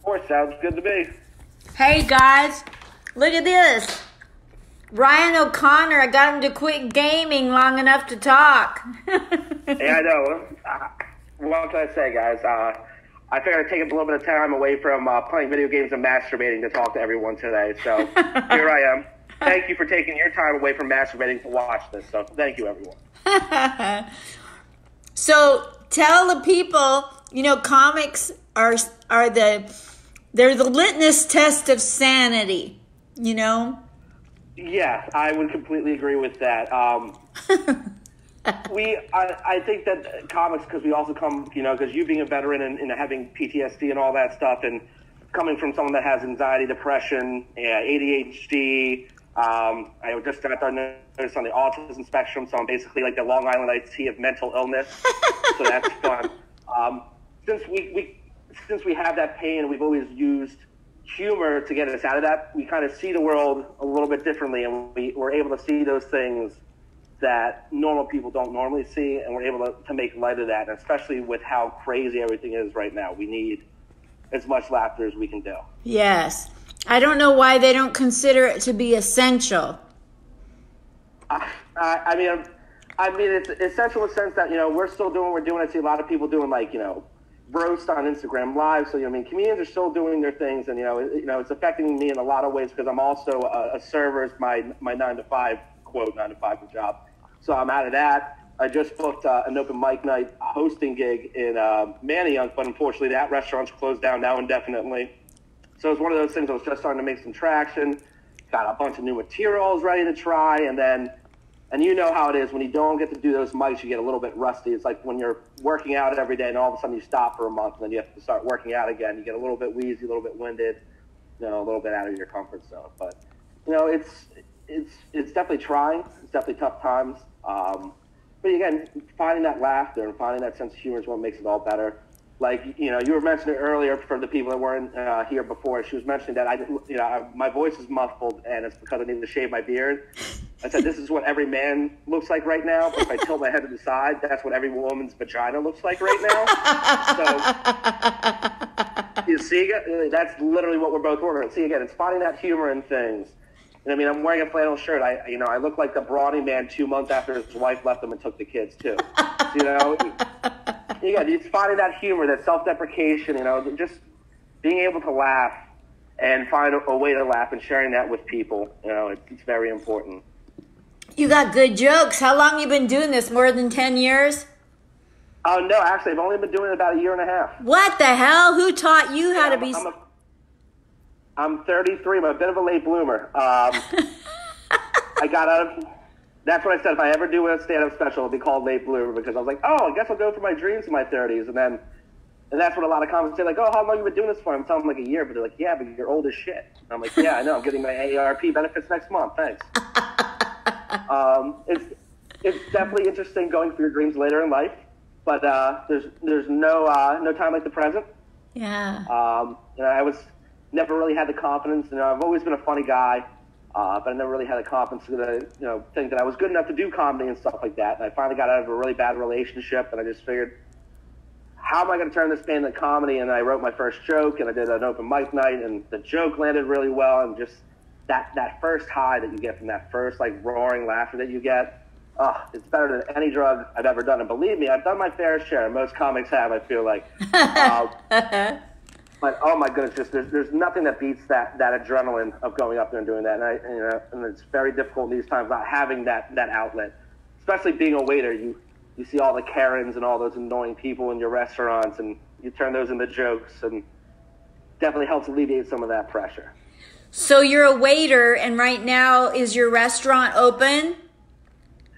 Sounds good to me. Hey guys, look at this. Ryan O'Connor, I got him to quit gaming long enough to talk. Hey, I know. What can I say, guys? I figured I'd take a little bit of time away from playing video games and masturbating to talk to everyone today. So here I am. Thank you for taking your time away from masturbating to watch this. So thank you, everyone. So tell the people, comics are they're the litmus test of sanity, Yeah, I would completely agree with that. I think that comics, because we also come, because you being a veteran and having PTSD and all that stuff, and coming from someone that has anxiety, depression, ADHD, I just got notice on the autism spectrum, so I'm basically like the Long Island iced tea of mental illness, so that's fun. Since we have that pain, we've always used humor to get us out of that. We kind of see the world a little bit differently, and we're able to see those things that normal people don't normally see, and we're able to make light of that, especially with how crazy everything is right now. We need as much laughter as we can do. Yes. I don't know why they don't consider it to be essential. I mean, it's essential in the sense that, we're still doing what we're doing. I see a lot of people doing, roast on Instagram Live. So, comedians are still doing their things, and, it's affecting me in a lot of ways because I'm also a server as my 9-to-5, quote, 9-to-5 job. So I'm out of that. I just booked an open mic night hosting gig in Manayunk, but unfortunately that restaurant's closed down now indefinitely. So it's one of those things I was just starting to make some traction, got a bunch of new materials ready to try, and you know how it is when you don't get to do those mics, you get a little bit rusty. It's like when you're working out every day and all of a sudden you stop for a month and then you have to start working out again. You get a little bit wheezy, a little bit winded, a little bit out of your comfort zone. But, it's definitely trying. It's definitely tough times. But again, finding that laughter and finding that sense of humor is what makes it all better. You were mentioning earlier for the people that weren't here before. She was mentioning that my voice is muffled and it's because I need to shave my beard. I said this is what every man looks like right now, but if I tilt my head to the side, that's what every woman's vagina looks like right now. So you see, that's literally what we're both working on. See, again, it's finding that humor in things. And I'm wearing a flannel shirt. I look like the brawny man 2 months after his wife left him and took the kids too. It's finding that humor, that self-deprecation, just being able to laugh and find a way to laugh and sharing that with people. It's very important. You got good jokes. How long you been doing this? More than 10 years? Oh, no, actually, I've only been doing it about a year and a half. What the hell? Who taught you how to be... I'm 33. I'm a bit of a late bloomer. I got out of... That's what I said. If I ever do a stand-up special, it'll be called Late Bloomer, because I was like, I guess I'll go for my dreams in my 30s. And that's what a lot of comments say, like, how long have you been doing this for? I'm telling them, a year. But they're like, yeah, but you're old as shit. And I'm like, yeah, I know. I'm getting my AARP benefits next month. Thanks. It's definitely interesting going for your dreams later in life. But there's no time like the present. Yeah. I was never really had the confidence. I've always been a funny guy. But I never really had the confidence to, think that I was good enough to do comedy and stuff like that. And I finally got out of a really bad relationship, and I just figured, how am I going to turn this pain into comedy? And I wrote my first joke, and I did an open mic night, and the joke landed really well. And just that first high that you get from that first, roaring laughter that you get, it's better than any drug I've ever done. And believe me, I've done my fair share. Most comics have, I feel like. But oh my goodness, there's nothing that beats that adrenaline of going up there and doing that. And it's very difficult in these times not having that outlet, especially being a waiter. You see all the Karens and all those annoying people in your restaurants, and you turn those into jokes, and definitely helps alleviate some of that pressure. So you're a waiter, and right now is your restaurant open?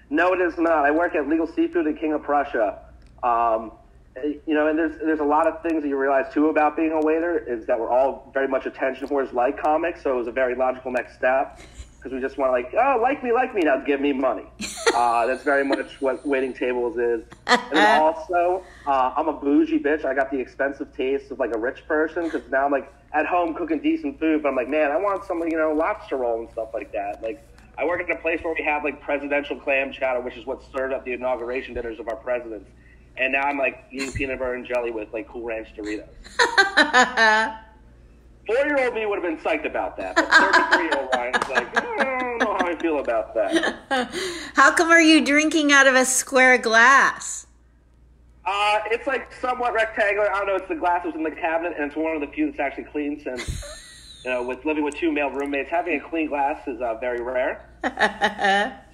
No, it is not. I work at Legal Seafood at King of Prussia. And there's a lot of things that you realize too about being a waiter is that we're all very much attention whores like comics, so it was a very logical next step because we just want to like me, now give me money. That's very much what waiting tables is. And then also, I'm a bougie bitch. I got the expensive taste of a rich person because now I'm at home cooking decent food, but I'm like, man, I want some lobster roll and stuff like that. I work at a place where we have presidential clam chowder, which is what's served at the inauguration dinners of our presidents. And now I'm eating peanut butter and jelly with Cool Ranch Doritos. 4-year-old me would have been psyched about that, but 33-year-old Ryan is like, I don't know how I feel about that. How come are you drinking out of a square glass? It's like somewhat rectangular. I don't know. It's the glass that was in the cabinet, and it's one of the few that's actually clean. Since with living with 2 male roommates, having a clean glass is very rare.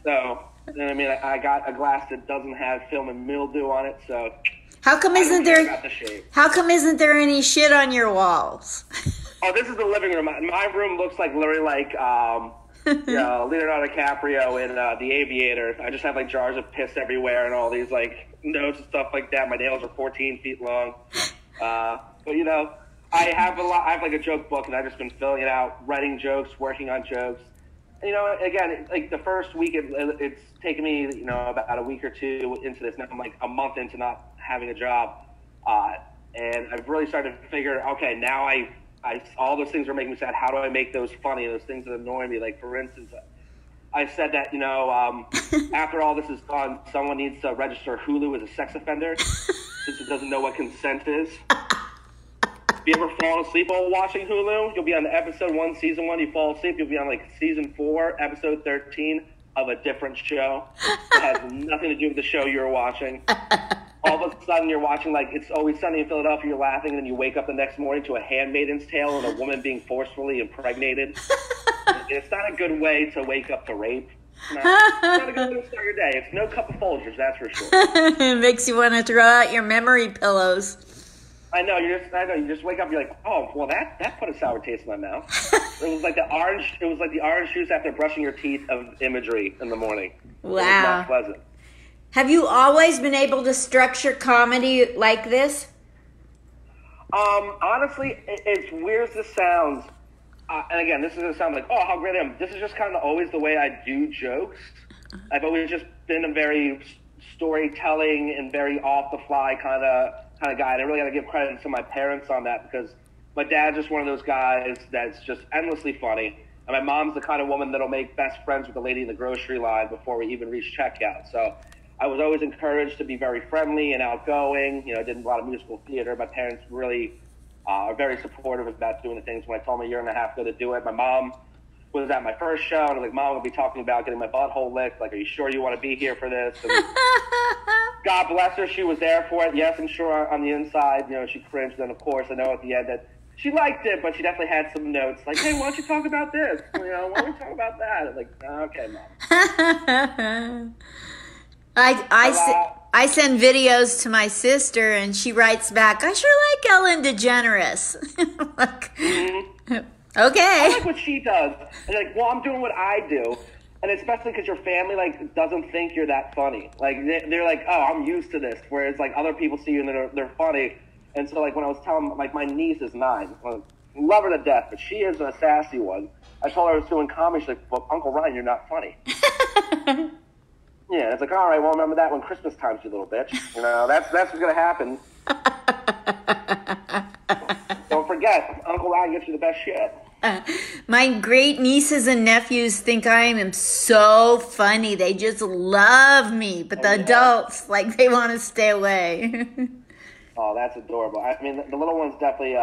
So, I mean, I got a glass that doesn't have film and mildew on it. So, how come isn't there any shit on your walls? Oh, this is the living room. My room looks like literally like Leonardo DiCaprio in The Aviator. I just have like jars of piss everywhere and all these like notes and stuff like that. My nails are 14 feet long. But I have like a joke book, and I've just been filling it out, writing jokes, working on jokes. And, again, like the first week, it's taken me, about a week or two into this. Now I'm like a month into not having a job. And I've really started to figure, okay, now I all those things are making me sad. How do I make those funny? Those things that annoy me. Like, for instance, I said that, after all this is done, someone needs to register Hulu as a sex offender since it doesn't know what consent is. If you ever fall asleep while watching Hulu, you'll be on episode 1, season 1. You fall asleep, you'll be on like season 4, episode 13 of a different show. It has nothing to do with the show you're watching. All of a sudden, you're watching, like, It's Always Sunny in Philadelphia, you're laughing, and then you wake up the next morning to A Handmaid's Tale and a woman being forcefully impregnated. It's not a good way to wake up to rape. It's not a good way to start your day. It's no cup of Folgers, that's for sure. It makes you want to throw out your memory pillows. I know, you just wake up, you're like, oh, well, that put a sour taste in my mouth. It was like the orange juice after brushing your teeth of imagery in the morning. Wow. It was not pleasant. Have you always been able to structure comedy like this? Honestly, as weird as this sounds, and again, this is going to sound like, oh, how great I am. This is just kind of always the way I do jokes. I've always just been a very storytelling and very off-the-fly kind of guy. And I really got to give credit to my parents on that, because my dad's just one of those guys that's just endlessly funny. And my mom's the kind of woman that'll make best friends with the lady in the grocery line before we even reach checkout. So I was always encouraged to be very friendly and outgoing. I did a lot of musical theater. My parents really are very supportive about doing the things. When I told them a year and a half ago to do it, my mom was at my first show, and I was like, Mom, we'll be talking about getting my butthole licked. Like, are you sure you want to be here for this? And God bless her, she was there for it. Yes, I'm sure on the inside, she cringed. And, of course, I know at the end that she liked it, but she definitely had some notes. Like, hey, why don't you talk about this? Why don't we talk about that? I'm like, okay, Mom. I send videos to my sister, and she writes back, I sure like Ellen DeGeneres. Like, okay. I like what she does. And like, well, I'm doing what I do. And especially because your family, like, doesn't think you're that funny. Like, they're like, oh, I'm used to this. Whereas, like, other people see you and they're funny. And so, like, when I was telling, like, my niece is 9. I love her to death, but she is a sassy one. I told her I was doing comedy. She's like, well, Uncle Ryan, you're not funny. Yeah, it's like, all right, well, remember that when Christmas time's, you little bitch. That's what's going to happen. Don't forget, Uncle Ryan gets you the best shit. My great nieces and nephews think I am so funny. They just love me. But the adults, like, they want to stay away. Oh, that's adorable. I mean, the little ones definitely,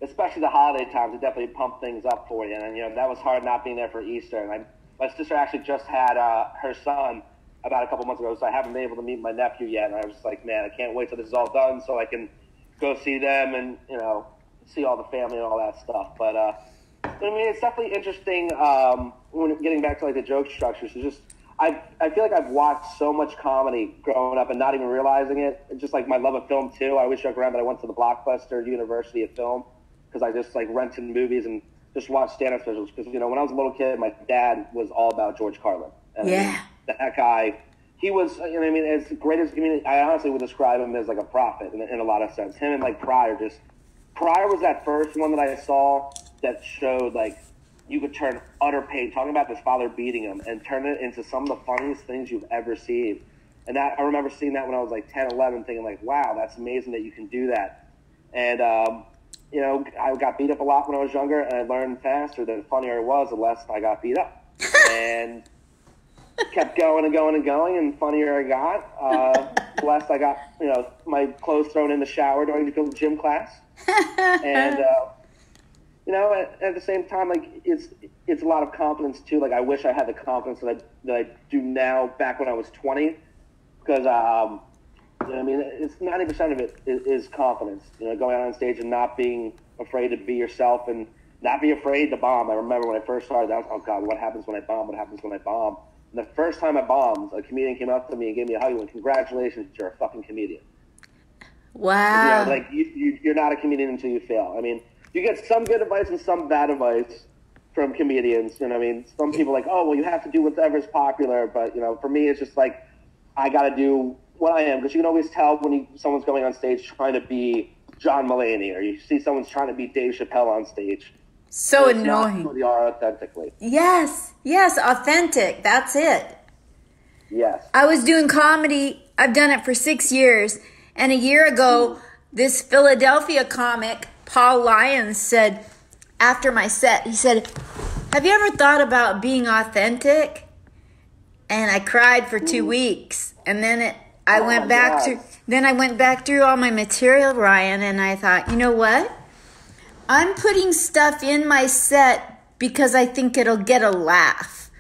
especially the holiday times, it definitely pump things up for you. And, that was hard not being there for Easter. And my sister actually just had her son about a couple months ago, so I haven't been able to meet my nephew yet. And I was just like, man, I can't wait till this is all done so I can go see them and, see all the family and all that stuff. But, I mean, it's definitely interesting when getting back to, like, the joke structures. It's just, I feel like I've watched so much comedy growing up and not even realizing it. It's just, like, my love of film, too. I always joke around that I went to the Blockbuster University of Film because I just, like, rented movies and just watched stand-up specials. Because, when I was a little kid, my dad was all about George Carlin. And yeah. That guy, he was, as great as, I honestly would describe him as, like, a prophet in a lot of sense. Him and, like, Pryor was that first one that I saw that showed, like, you could turn utter pain, talking about this father beating him, and turn it into some of the funniest things you've ever seen. And I remember seeing that when I was like 10, 11, thinking like, wow, that's amazing that you can do that. And, I got beat up a lot when I was younger, and I learned faster that the funnier it was, the less I got beat up. And kept going and going and going, and funnier I got, the less I got, my clothes thrown in the shower during the gym class. And, you know, at the same time, like, it's a lot of confidence too. Like, I wish I had the confidence that I do now back when I was 20, because, you know what I mean, it's 90% of it is confidence. You know, going out on stage and not being afraid to be yourself and not be afraid to bomb. I remember when I first started, I was, oh God, what happens when I bomb? What happens when I bomb? And the first time I bombed, a comedian came up to me and gave me a hug and went, congratulations, you're a fucking comedian. Wow. You know, like, you're not a comedian until you fail. I mean, you get some good advice and some bad advice from comedians. You know what I mean? Some people are like, oh, well, you have to do whatever's popular. But, you know, for me, it's just like, I got to do what I am. Because you can always tell when someone's going on stage trying to be John Mulaney, or you see someone's trying to be Dave Chappelle on stage. So annoying. Not who they are authentically. Yes, authentic. That's it. Yes. I was doing comedy. I've done it for 6 years. And a year ago, this Philadelphia comic, Paul Lyons, said, after my set, he said, have you ever thought about being authentic? And I cried for 2 weeks. And then I went back through all my material, Ryan, and I thought, you know what? I'm putting stuff in my set because I think it'll get a laugh.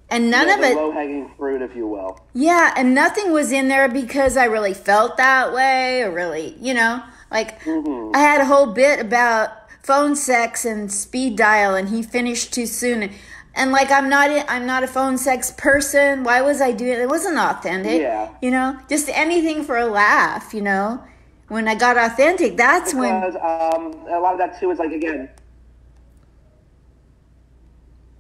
And none of it... low-hanging fruit, if you will. Yeah, and nothing was in there because I really felt that way or really, you know, like I had a whole bit about phone sex and speed dial and he finished too soon. And like, I'm not a phone sex person. Why was I doing it? It wasn't authentic. Yeah. You know, just anything for a laugh, you know. When I got authentic, that's when... a lot of that, too, is like, again...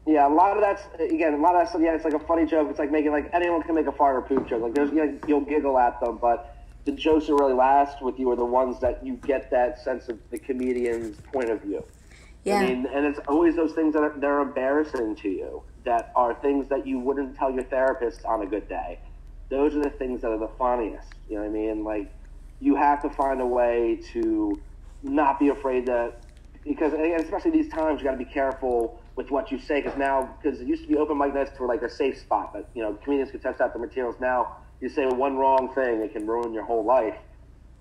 Yeah, a lot of that stuff, yeah, it's like a funny joke. It's like making, like, anyone can make a fart or poop joke. Like, there's, you know, you'll giggle at them, but the jokes that really last with you are the ones that you get that sense of the comedian's point of view. Yeah. I mean, and it's always those things that are embarrassing to you, that are things that you wouldn't tell your therapist on a good day. Those are the things that are the funniest. You know what I mean? Like, you have to find a way to not be afraid to, because especially these times, you got to be careful with what you say, because it used to be open mic nights were like a safe spot, but you know, comedians could test out the materials. Now you say one wrong thing, it can ruin your whole life.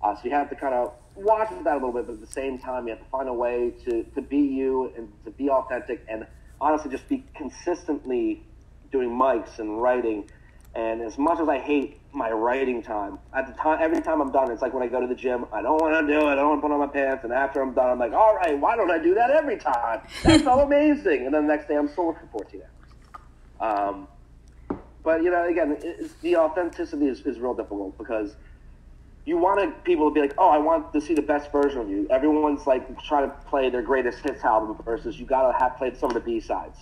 So you have to kind of watch that a little bit, but at the same time, you have to find a way to be you and to be authentic, and honestly, just be consistently doing mics and writing. And as much as I hate my writing time, every time I'm done, it's like when I go to the gym, I don't want to do it, I don't want to put on my pants, and after I'm done, I'm like, all right, why don't I do that every time? That's so amazing. And then the next day, I'm still working 14 hours. But, you know, again, the authenticity is real difficult, because you want people to be like, oh, I want to see the best version of you. Everyone's like trying to play their greatest hits album versus you got to have played some of the B-sides.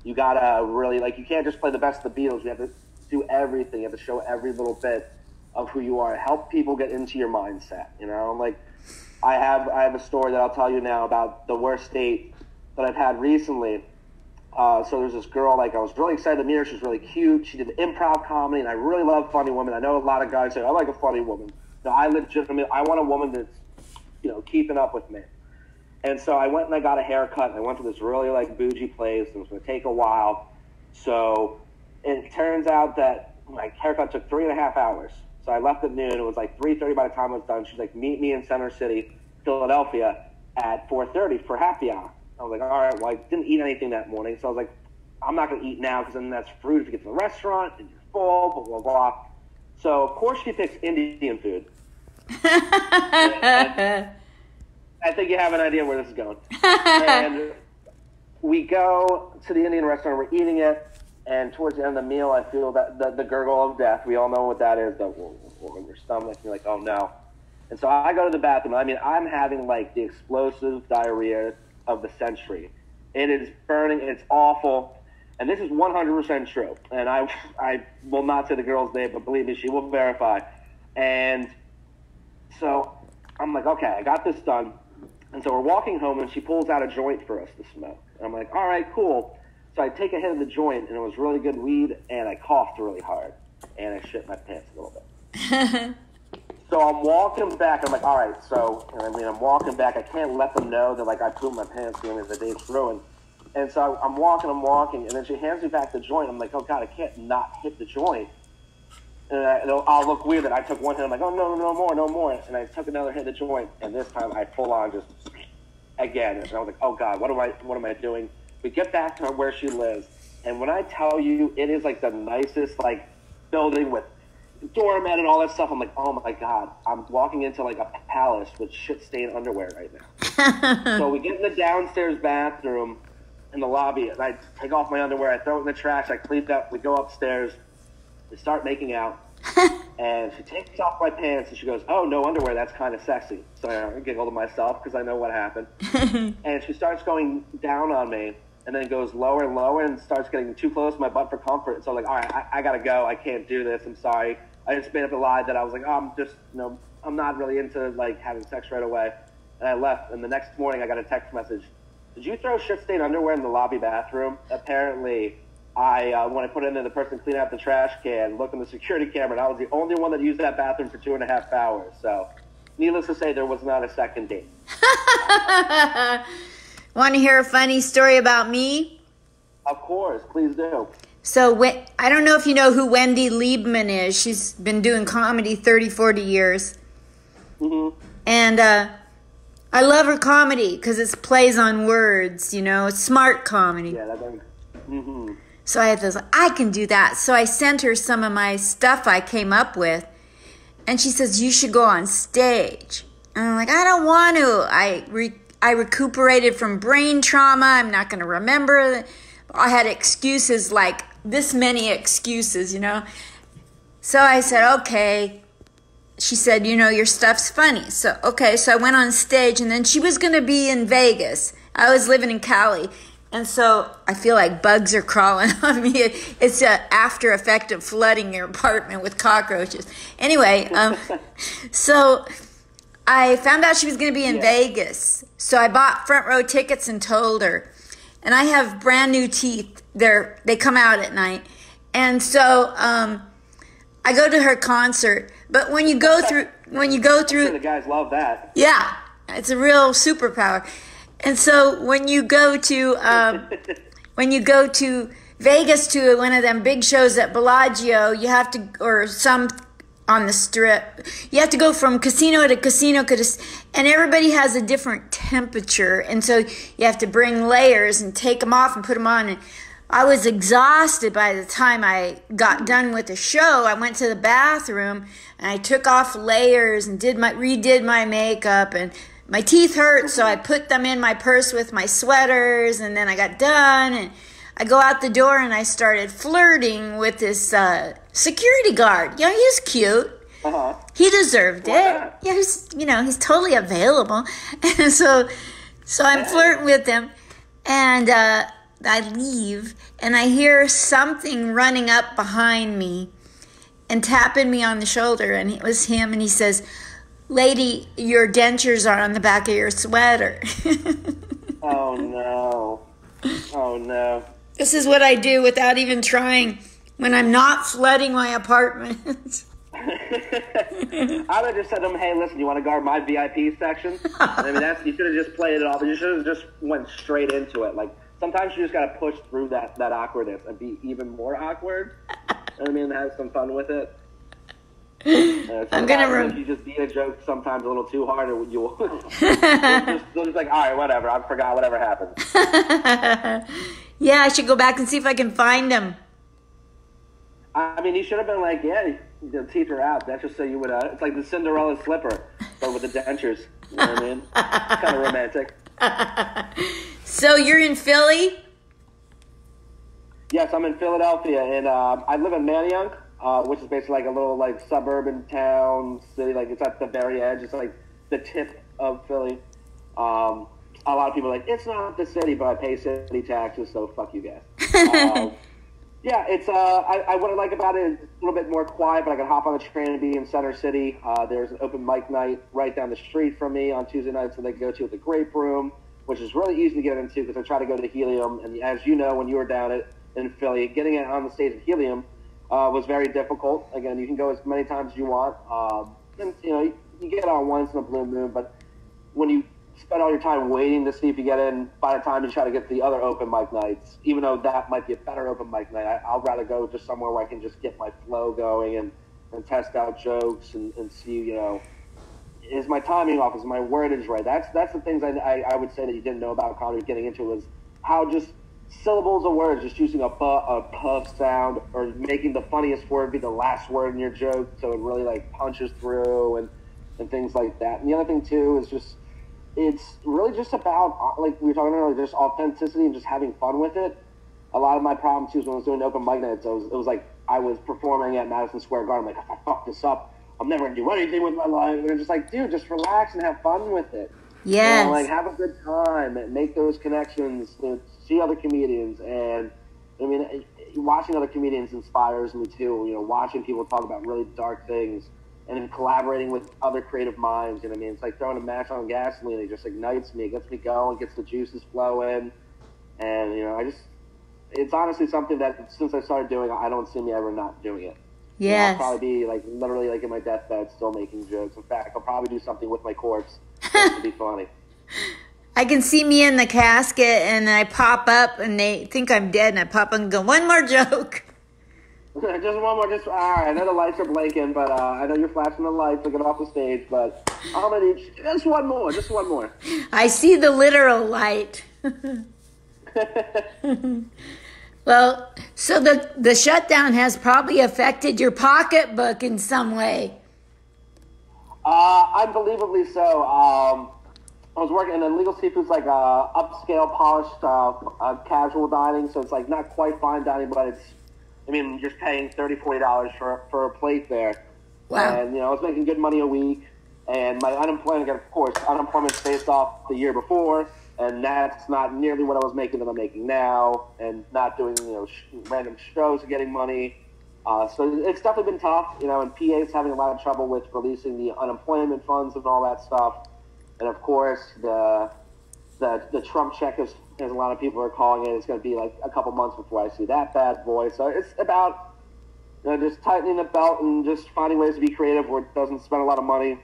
You got to really, like, you can't just play the best of the Beatles. You have to do everything. You have to show every little bit of who you are. Help people get into your mindset, you know? Like, I have a story that I'll tell you now about the worst date that I've had recently. So there's this girl, like, I was really excited to meet her. She was really cute. She did improv comedy, and I really love funny women. I know a lot of guys say, I like a funny woman. No, I want a woman that's, you know, keeping up with me. And so I went and I got a haircut, and I went to this really, like, bougie place, and it was going to take a while. So it turns out that my haircut took 3.5 hours. So I left at noon. It was like 3:30 by the time I was done. She's like, meet me in Center City, Philadelphia, at 4:30 for happy hour. I was like, all right, well, I didn't eat anything that morning. So I was like, I'm not going to eat now because then that's rude if you get to the restaurant and you're full, blah, blah, blah. So, of course, she picks Indian food. And I think you have an idea where this is going. And we go to the Indian restaurant. We're eating it. And towards the end of the meal, I feel that the gurgle of death. We all know what that is. In your stomach. You're like, oh, no. And so I go to the bathroom. I mean, I'm having, like, the explosive diarrhea of the century. It is burning. It's awful. And this is 100% true. And I will not say the girl's name, but believe me, she will verify. And so I'm like, okay, I got this done. And so we're walking home, and she pulls out a joint for us to smoke. And I'm like, all right, cool. So I take a hit of the joint, and it was really good weed, and I coughed really hard. And I shit my pants a little bit. So I'm walking back. I'm like, all right, so, I'm walking back. I can't let them know that, like, I pooped my pants, the day's ruined. And so I'm walking, and then she hands me back the joint. I'm like, oh, God, I can't not hit the joint. And I'll look weird that I took one hit. I'm like, oh, no more. And I took another hit of the joint, and this time I full on just again. And I was like, oh God, what am I doing? We get back to where she lives, and when I tell you, it is like the nicest like building with doormat and all that stuff. I'm like, oh my God, I'm walking into like a palace with shit-stained underwear right now. So we get in the downstairs bathroom in the lobby, and I take off my underwear, I throw it in the trash, I clean it up, we go upstairs, we start making out, and she takes off my pants, and she goes, oh, no underwear, that's kind of sexy. So I giggle to myself, because I know what happened. And she starts going down on me, and then goes lower and lower, and starts getting too close to my butt for comfort. So I'm like, all right, I gotta go, I can't do this, I'm sorry. I just made up a lie that I was like, oh, I'm just, I'm not really into, like, having sex right away. And I left, and the next morning I got a text message. Did you throw shit-stained underwear in the lobby bathroom? Apparently, when I put it in there, the person cleaned out the trash can, looked in the security camera, and I was the only one that used that bathroom for 2.5 hours. So, needless to say, there was not a second date. Want to hear a funny story about me? Of course, please do. So, I don't know if you know who Wendy Liebman is. She's been doing comedy 30, 40 years. Mm-hmm. And I love her comedy because it plays on words, it's smart comedy. Yeah, that's mm-hmm. So I had this, I can do that. So I sent her some of my stuff I came up with. And she says, you should go on stage. And I'm like, I don't want to. I recuperated from brain trauma. I'm not going to remember. I had excuses, like this many excuses, So I said, okay. She said, your stuff's funny. So, okay, so I went on stage, and then she was going to be in Vegas. I was living in Cali. And so I feel like bugs are crawling on me. It's an after effect of flooding your apartment with cockroaches. Anyway, so I found out she was going to be in Vegas. So I bought front row tickets and told her. And I have brand new teeth. They come out at night. And so I go to her concert. But when you go through, I'm sure the guys love that. Yeah, it's a real superpower. And so when you go to Vegas to one of them big shows at Bellagio, you have to, or some on the Strip, you have to go from casino to casino, and everybody has a different temperature, and so you have to bring layers and take them off and put them on. And I was exhausted by the time I got done with the show. I went to the bathroom and I took off layers and redid my makeup, and my teeth hurt, so I put them in my purse with my sweaters, and then I got done, and I go out the door and I started flirting with this security guard. He was cute. Uh-huh. He deserved it. Yeah, he's totally available. And so I'm flirting with him, and I leave, and I hear something running up behind me and tapping me on the shoulder, and it was him, and he says, lady, your dentures are on the back of your sweater. Oh, no. Oh, no. This is what I do without even trying when I'm not flooding my apartment. I would have just said to him, hey, listen, you want to guard my VIP section? I mean, you should have just played it off. You should have just went straight into it. Like, sometimes you just got to push through that awkwardness and be even more awkward. I mean, have some fun with it. I'm gonna. If you just beat a joke sometimes a little too hard, or you'll just like, all right, whatever. I forgot whatever happened. Yeah, I should go back and see if I can find him. I mean, you should have been like, yeah, the teeth are out. That's just so you would. It's like the Cinderella slipper, but with the dentures. You know what I mean? It's kind of romantic. So you're in Philly? Yes, I'm in Philadelphia, and I live in Manayunk. Which is basically like a little like suburban town city, like it's at the very edge. It's like the tip of Philly. A lot of people are like, it's not the city, but I pay city taxes, so fuck you guys. Yeah, it's what I like about it is it's a little bit more quiet, but I can hop on the train and be in Center City. There's an open mic night right down the street from me on Tuesday nights that they go to at the Grape Room, which is really easy to get into because I try to go to Helium. And as you know, when you were down in Philly, getting it on the stage at Helium was very difficult. Again, you can go as many times as you want. And, you get on once in a blue moon, but when you spend all your time waiting to see if you get in, by the time you try to get to the other open mic nights, even though that might be a better open mic night, I'll rather go just somewhere where I can just get my flow going and test out jokes and see, is my timing off? Is my wordage right? That's the things I would say that you didn't know about comedy getting into was how just syllables of words, just using a puff sound or making the funniest word be the last word in your joke so it really like punches through and things like that. And the other thing too is just it's really just about, like we were talking earlier, just authenticity and just having fun with it. A lot of my problem too is when I was doing open mic nights, it was like I was performing at Madison Square Garden. I'm like, if I fuck this up, I'm never gonna do anything with my life. And I'm just like, dude, just relax and have fun with it. Yes. You know, like have a good time and make those connections. See other comedians, and I mean, watching other comedians inspires me too. You know, watching people talk about really dark things and then collaborating with other creative minds. You know what I mean? It's like throwing a match on gasoline. It just ignites me, it gets me going, gets the juices flowing, and you know, it's honestly something that since I started doing, I don't see me ever not doing it. Yes. You know, I'll probably be like literally like in my deathbed still making jokes. In fact, I'll probably do something with my corpse to be funny. I can see me in the casket and I pop up and they think I'm dead and I pop up and go, one more joke. Just one more, all right, I know the lights are blinking, but I know you're flashing the lights to get off the stage, but I'm going to need just one more. I see the literal light. Well, so the shutdown has probably affected your pocketbook in some way. Unbelievably so. I was working in Illegal Seafood's like upscale, polished, casual dining, so it's like not quite fine dining, but it's, I mean, you're paying $30, $40 for a plate there. Wow. And, you know, I was making good money a week, and my unemployment, of course, unemployment's based off the year before, and that's not nearly what I was making that I'm making now, and not doing, you know, random shows and getting money. So it's definitely been tough, you know, and PA's having a lot of trouble with releasing the unemployment funds and all that stuff. And of course, the Trump check, as a lot of people are calling it, it's going to be like a couple months before I see that bad boy. So it's about, you know, just tightening the belt and just finding ways to be creative where it doesn't spend a lot of money.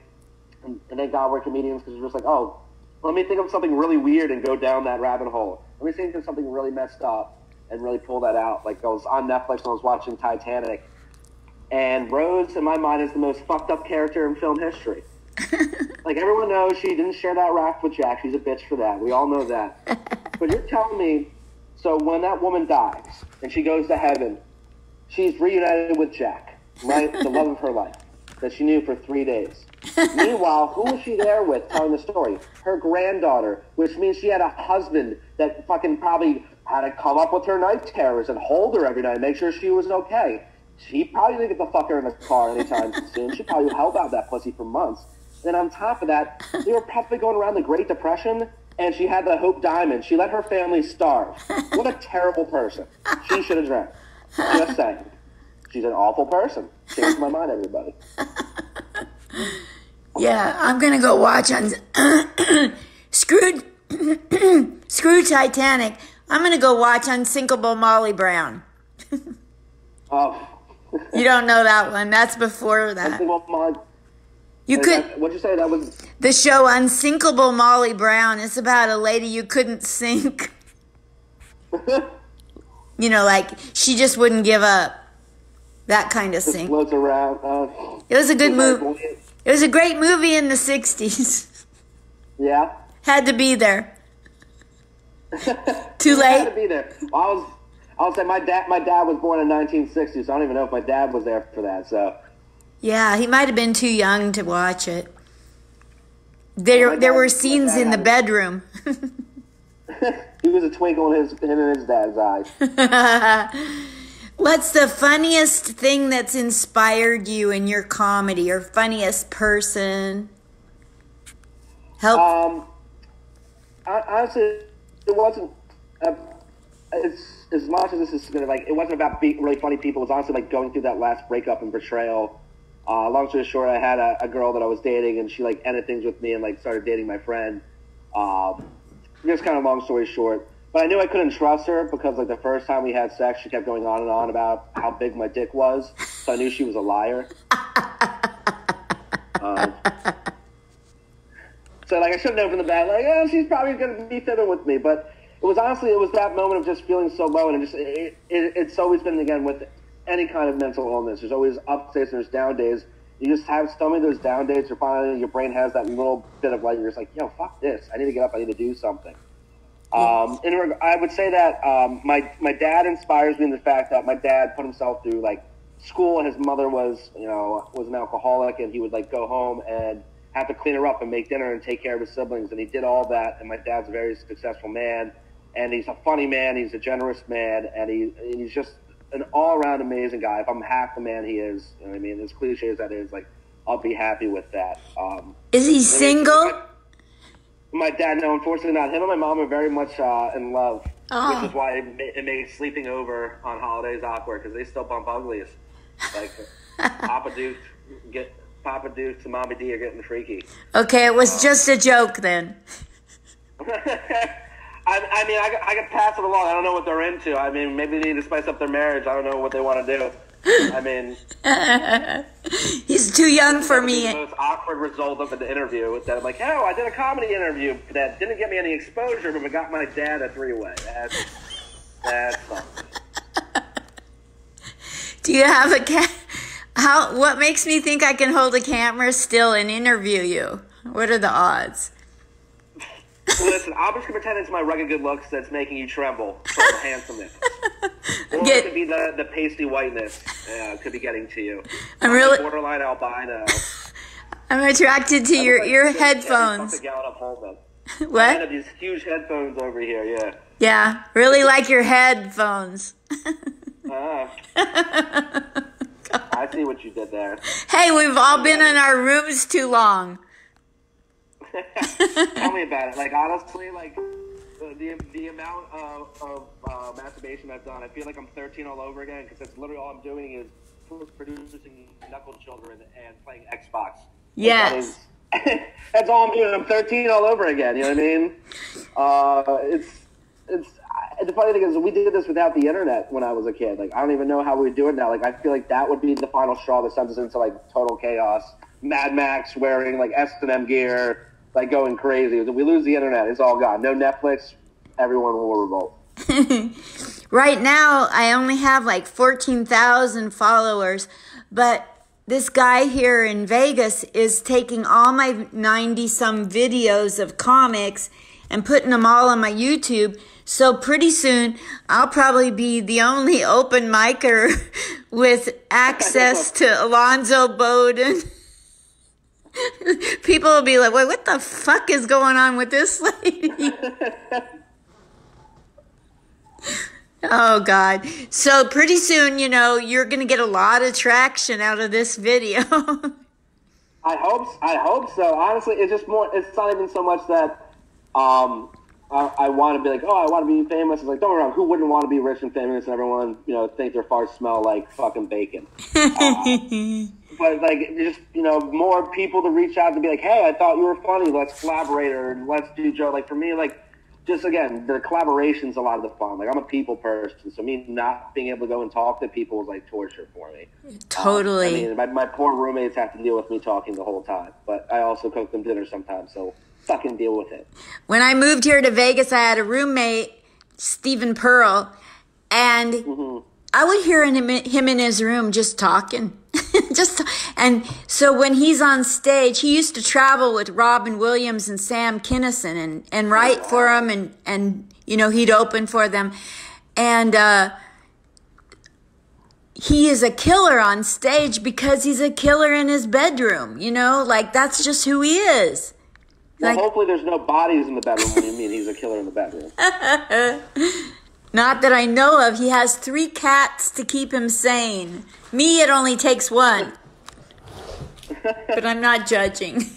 And thank God we're comedians because you're just like, oh, let me think of something really weird and go down that rabbit hole. Let me think of something really messed up and really pull that out. Like I was on Netflix and I was watching Titanic, and Rose, in my mind, is the most fucked up character in film history. Like, everyone knows she didn't share that raft with Jack. She's a bitch for that. We all know that. But you're telling me, so when that woman dies and she goes to heaven, she's reunited with Jack, right? The love of her life that she knew for 3 days. Meanwhile, who was she there with telling the story? Her granddaughter, which means she had a husband that fucking probably had to come up with her night terrors and hold her every night and make sure she was okay. She probably didn't get the fucker in the car anytime soon. She probably held out that pussy for months. Then on top of that, they were probably going around the Great Depression, and she had the Hope Diamond. She let her family starve. What a terrible person. She should have drank. Just saying. She's an awful person. Changed my mind, everybody. Yeah, I'm going to go watch on Screwed Titanic. I'm going to go watch Unsinkable Molly Brown. Oh. You don't know that one. That's before that. Unsinkable Molly. You could. What'd you say? That was the show Unsinkable Molly Brown. It's about a lady you couldn't sink. You know, like she just wouldn't give up. That kind of sink. Floats around. It was a good movie. It was a great movie in the 60s. Yeah. Had to be there. Too late. Had to be there. I'll say my dad was born in 1960, so I don't even know if my dad was there for that. So. Yeah, he might have been too young to watch it. There were scenes in the bedroom. He was a twinkle in him and his dad's eyes. What's the funniest thing that's inspired you in your comedy, or funniest person? Help. Honestly, it wasn't. It's as much as this is gonna like. It wasn't about being really funny people. It was honestly like going through that last breakup and betrayal. Long story short, I had a girl that I was dating, and she like ended things with me and like started dating my friend. Just kind of long story short. But I knew I couldn't trust her because like the first time we had sex, she kept going on and on about how big my dick was. So I knew she was a liar. So like I should have known from the back, like, oh, she's probably going to be fibbing with me. But it was that moment of just feeling so low, and it's always been, again, with any kind of mental illness. There's always up days and there's down days. you just have so many of those down days, or finally your brain has that little bit of like, you're just like, yo, fuck this. I need to get up. I need to do something. I would say that my dad inspires me in the fact that my dad put himself through like school, and his mother was an alcoholic, and he would like go home and have to clean her up and make dinner and take care of his siblings, and he did all that. And my dad's a very successful man, and he's a funny man, he's a generous man, and he's just an all-around amazing guy. If I'm half the man he is, you know what I mean, as cliche as that is, like, I'll be happy with that. Is he single? My dad, no, unfortunately not. Him and my mom are very much in love, which is why it makes sleeping over on holidays awkward, because they still bump uglies. Like, Papa Dukes and Mommy D are getting freaky. Okay, it was just a joke then. I mean, I could pass it along. I don't know what they're into. I mean, maybe they need to spice up their marriage. I don't know what they want to do. I mean... He's too young for me. The most awkward result of an interview that I'm like, oh, I did a comedy interview that didn't get me any exposure, but it got my dad a three-way. That's something. Do you have a what makes me think I can hold a camera still and interview you? What are the odds? Listen, I'm just going to pretend it's my rugged good looks that's making you tremble from the handsomeness. Or it could be the pasty whiteness could be getting to you. I'm really... borderline albino. I'm attracted to your ear headphones. What? I have these huge headphones over here, yeah. Yeah, really like your headphones. I see what you did there. Hey, we've all been in our rooms too long. Tell me about it. Like, honestly, like, the amount of masturbation I've done, I feel like I'm 13 all over again, because that's literally all I'm doing is producing knuckle children and playing Xbox. Yes. That's all I'm doing. I'm 13 all over again, you know what I mean? The funny thing is, we did this without the internet when I was a kid. Like, I don't even know how we do it now. Like, I feel like that would be the final straw that sends us into, like, total chaos. Mad Max wearing, like, S&M gear, like, going crazy. If we lose the internet, it's all gone. No Netflix, everyone will revolt. Right now, I only have, like, 14,000 followers, but this guy here in Vegas is taking all my 90-some videos of comics and putting them all on my YouTube. So pretty soon, I'll probably be the only open micer with access to Alonzo Bowden. People will be like, wait, what the fuck is going on with this lady? Oh, God. So pretty soon, you know, you're going to get a lot of traction out of this video. I hope so. Honestly, it's just more, it's not even so much that I want to be like, oh, I want to be famous. It's like, don't get me wrong, who wouldn't want to be rich and famous and everyone, you know, think their farts smell like fucking bacon? But, like, just, you know, more people to reach out to be like, hey, I thought you were funny. Let's collaborate, or let's do Joe. Like, for me, like, just, again, the collaboration's a lot of the fun. Like, I'm a people person, so me not being able to go and talk to people is, like, torture for me. Totally. I mean, my poor roommates have to deal with me talking the whole time. But I also cook them dinner sometimes, so fucking deal with it. When I moved here to Vegas, I had a roommate, Stephen Pearl, and I would hear him in his room just talking. And so when he's on stage, he used to travel with Robin Williams and Sam Kinison and write for them, and you know, he'd open for them. And he is a killer on stage because he's a killer in his bedroom, you know? Like, that's just who he is. Well, like, hopefully there's no bodies in the bedroom when you mean he's a killer in the bedroom. Not that I know of. He has 3 cats to keep him sane. Me, it only takes 1. But I'm not judging.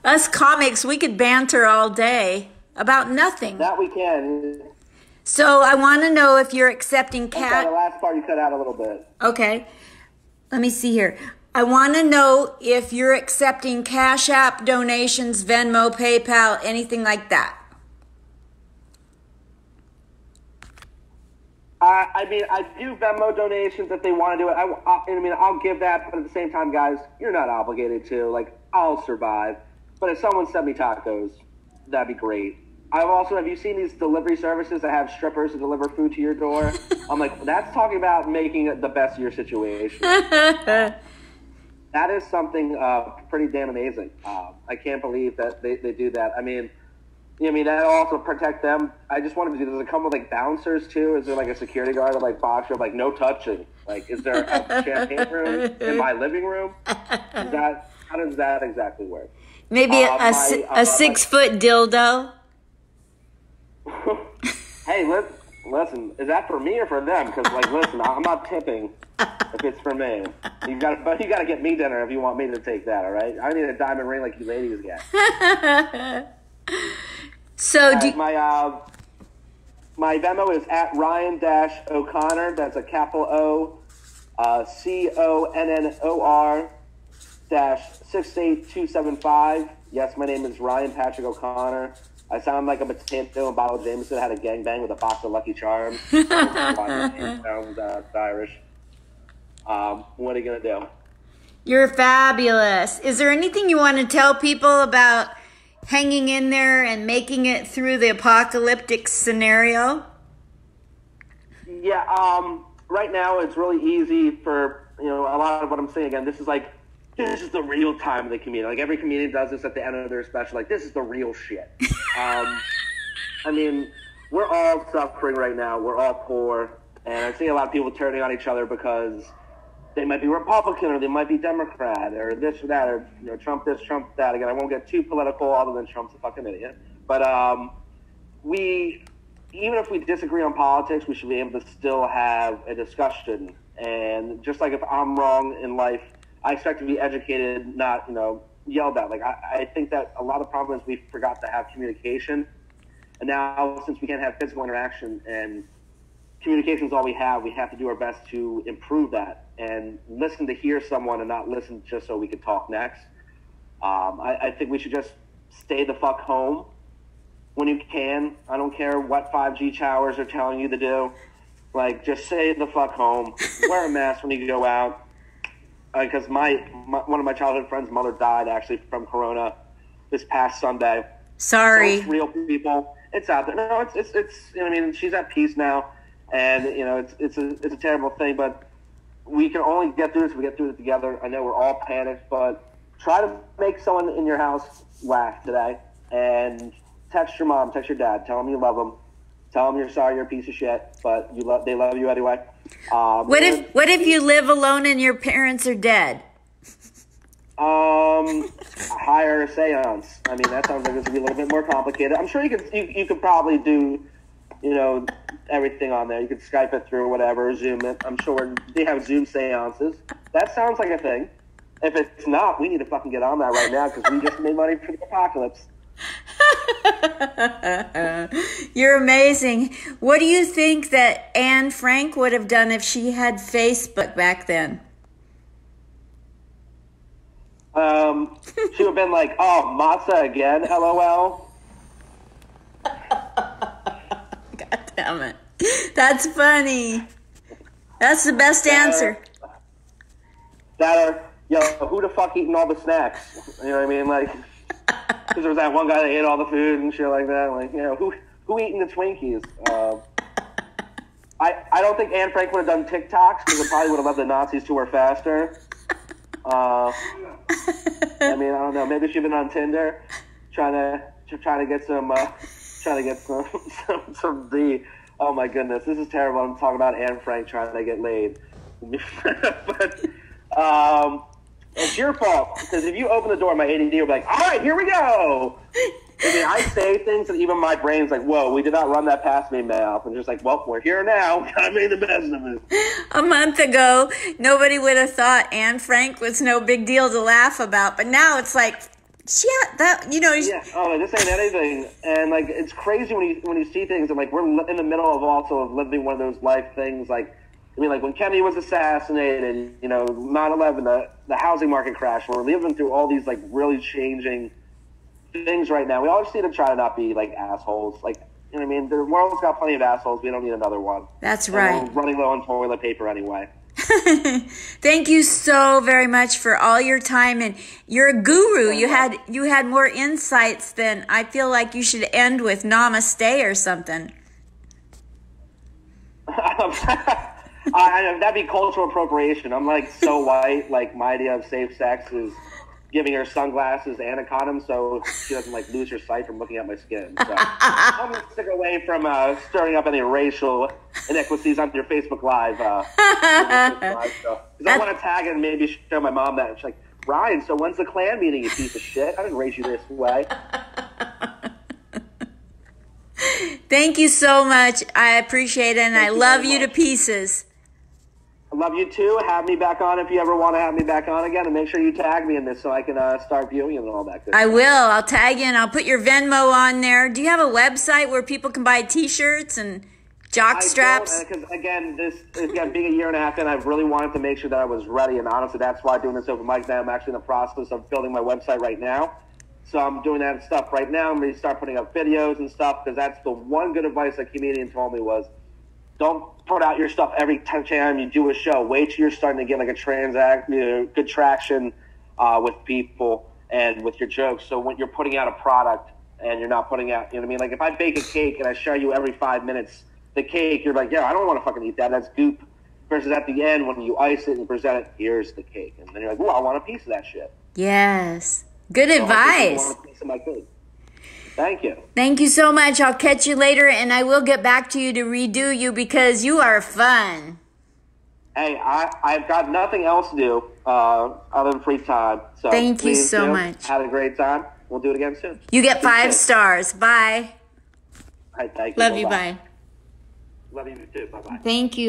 Us comics, we could banter all day about nothing. That we can. So I want to know if you're accepting cat. Okay, the last part you cut out a little bit. Okay. Let me see here. I want to know if you're accepting Cash App donations, Venmo, PayPal, anything like that. I mean, I do Venmo donations if they want to do it. I mean, I'll give that, but at the same time, guys, you're not obligated to. Like, I'll survive. But if someone sent me tacos, that'd be great. have you seen these delivery services that have strippers to deliver food to your door? I'm like, that's talking about making it the best of your situation. That is something pretty damn amazing. I can't believe that they do that. I mean, that also protect them. I just wanted to do, does it come with like bouncers too? Is there like a security guard that like box you up, like no touching? Like, is there a champagne room in my living room? How does that exactly work? Maybe a 6-foot dildo. Hey, listen, is that for me or for them? Because, like, listen, I'm not tipping if it's for me. You got to get me dinner if you want me to take that, all right? I need a diamond ring like you ladies get. So my Venmo is at Ryan-O'Connor. That's a capital O, CONNOR -68275. Yes, my name is Ryan Patrick O'Connor. I sound like a potato and bottle Jameson had a gangbang with a box of Lucky Charms. Sounds Irish. What are you going to do? You're fabulous. Is there anything you want to tell people about hanging in there and making it through the apocalyptic scenario? Yeah, right now it's really easy for, a lot of what I'm saying. Again, this is the real time of the community. Like, every comedian does this at the end of their special. Like, this is the real shit. I mean, we're all suffering right now. We're all poor. And I see a lot of people turning on each other because they might be Republican or they might be Democrat or this or that or, Trump this, Trump that. Again, I won't get too political other than Trump's a fucking idiot. But even if we disagree on politics, we should be able to still have a discussion. And just like if I'm wrong in life, I expect to be educated, not, yelled at. Like, I think that a lot of the problem is we forgot to have communication. And now, since we can't have physical interaction and communication is all we have to do our best to improve that and listen to hear someone and not listen just so we can talk next. I think we should just stay the fuck home when you can. I don't care what 5G towers are telling you to do. Like, just stay the fuck home. Wear a mask when you go out. Because one of my childhood friends' mother died actually from corona this past Sunday. Sorry. So it's real people. It's out there. No, it's she's at peace now, and it's a terrible thing. But we can only get through this if we get through it together. I know we're all panicked, but try to make someone in your house laugh today, and text your mom, text your dad, tell them you love them. Tell them you're sorry, you're a piece of shit, but they love you anyway. What if you live alone and your parents are dead? Hire a seance. I mean, that sounds like it's gonna be a little bit more complicated. I'm sure you could probably do, everything on there. You could Skype it through or whatever, Zoom it. I'm sure they have Zoom seances. That sounds like a thing. If it's not, we need to fucking get on that right now because we just made money for the apocalypse. You're amazing. What do you think that Anne Frank would have done if she had Facebook back then? She would have been like, "Oh, matzah again, LOL." God damn it. That's funny. That's the best answer. Who the fuck eating all the snacks? You know what I mean? Like, because there was that one guy that ate all the food and shit like that. Like, who eating the Twinkies? I don't think Anne Frank would have done TikToks because it probably would have led the Nazis to her faster. I don't know. Maybe she'd been on Tinder trying to get some D. Oh my goodness, this is terrible. I'm talking about Anne Frank trying to get laid, but it's your fault because if you open the door, my ADD will be like, "All right, here we go." I mean, I say things that even my brain's like, "Whoa, we did not run that past me, mouth." And just like, "Well, we're here now. Gotta make the best of it." A month ago, nobody would have thought Anne Frank was no big deal to laugh about, but now it's like, yeah, that Yeah. Oh, this ain't anything, and like it's crazy when you see things, and like we're in the middle of also living one of those life things, like. I mean, like when Kennedy was assassinated, 9/11, the housing market crash. We're living through all these like really changing things right now. We all just need to try to not be like assholes. Like, what I mean? The world's got plenty of assholes. We don't need another one. That's right. We're running low on toilet paper anyway. Thank you so very much for all your time, and you're a guru. You had more insights than I feel like you should end with namaste or something. That'd be cultural appropriation. I'm like so white. Like my idea of safe sex is giving her sunglasses and a condom so she doesn't like lose her sight from looking at my skin. So I'm gonna stick away from stirring up any racial inequities on your Facebook Live. Because I want to tag it and maybe show my mom that. And she's like, Ryan, so when's the Klan meeting, you piece of shit? I didn't raise you this way. Thank you so much. I appreciate it, and I love you to pieces. I love you too. Have me back on if you ever want to have me back on again, and make sure you tag me in this so I can start viewing it and all that good I stuff. will. I'll tag you, and I'll put your Venmo on there. Do you have a website where people can buy T-shirts and jock straps? Because again, being a year and a half in, I really wanted to make sure that I was ready, and honestly, that's why I'm doing this open mic now. I'm actually in the process of building my website right now. So I'm doing that stuff right now. I'm going to start putting up videos and stuff, because that's the one good advice a comedian told me was, don't put out your stuff every time you do a show. Wait till you're starting to get like a good traction with people and with your jokes. So when you're putting out a product and you're not putting out, you know what I mean? Like if I bake a cake and I show you every 5 minutes the cake, you're like, yeah, I don't want to fucking eat that. That's goop. Versus at the end when you ice it and present it, here's the cake. And then you're like, well, I want a piece of that shit. Yes. Good advice. I want a piece of my cake. Thank you. Thank you so much. I'll catch you later, and I will get back to you to redo you because you are fun. Hey, I've got nothing else to do other than free time. So thank you so much. Had a great time. We'll do it again soon. You get 5 stars. Bye. All right, thank you. Love you. Bye. Love you too. Bye-bye. Thank you.